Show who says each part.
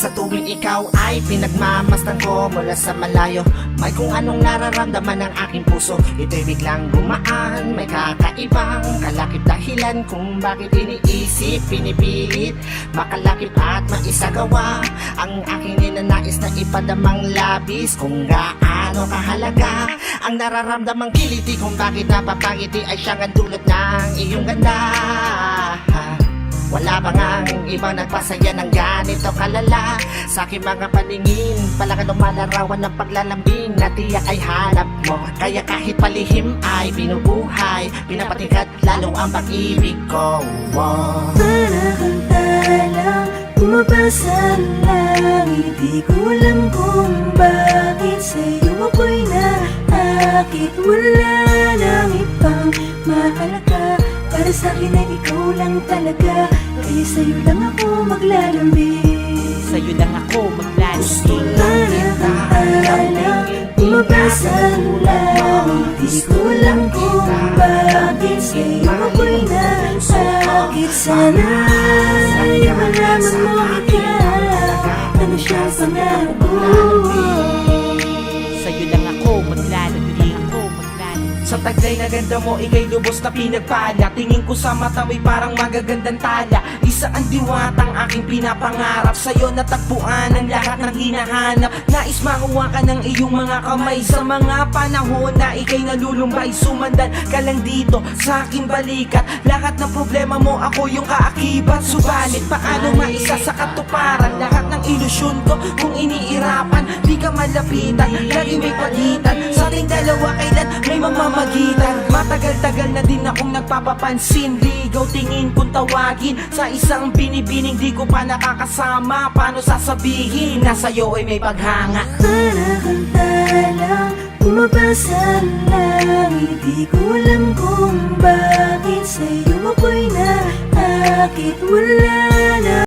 Speaker 1: Sa tuwing ikaw ay pinagmamasdan ko mula sa malayo, may kung anong nararamdaman ng aking puso. Ito'y biglang gumaan, may kakaibang kalakip dahilan kung bakit iniisip, pinipilit makalakip at maisagawa ang aking ninanais na ipadamang labis. Kung gaano kahalaga ang nararamdamang kiliti, kung bakit napapangiti ay siyang ang dulot ng iyong ganda. Wala bang ang ibang nagpasaya ng ganito kalala? Sa aking mga paningin, palakan lumalarawan ng paglalambing na tiyak ay hanap mo. Kaya kahit palihim ay binubuhay, pinapatingkat lalo ang pag-ibig ko.
Speaker 2: Para kang talang bumabasa ng langit, di ko alam kung bakit sa'yo ako'y naakit. Wala nang ibang mahalaga, para sa'kin ay ikaw lang talaga. Kaya sa'yo lang ako maglalambing,
Speaker 3: sa'yo lang ako maglalambing.
Speaker 2: para kang talang bumabasa ng langit, di ko alam kung bakit sa'yo ako'y naakit. Sana ay malaman mo ikaw, ano siyang pangarap ko.
Speaker 3: Sa'yo lang ako maglalambing.
Speaker 4: Sa taglay na ganda mo, ika'y lubos na pinagpala. Tingin ko sa mata mo'y parang magagandang tala. Isa ang diwatang aking pinapangarap, sa'yo natagpuan ang lahat ng hinahanap. Nais makuha ka ng iyong mga kamay sa mga panahon na ika'y nalulumbay. Sumandan ka lang dito sa aking balikat, lahat ng problema mo ako yung kaakibat. Subalit paano maisa sa katuparan lahat ng ilusyon ko kung iniirapan? Di ka malapitan, lagi may pagitan sa ating dalawa, kailan may mamamagitan. Matagal-tagal na din akong nagpapapansin, ligaw tingin kung tawagin sa isang binibining di ko pa nakakasama. Paano sasabihin na sa'yo ay may paghanga?
Speaker 2: Para kang talang bumabasa ng langit, di ko alam kung bakit sa'yo ako'y naakit. Wala na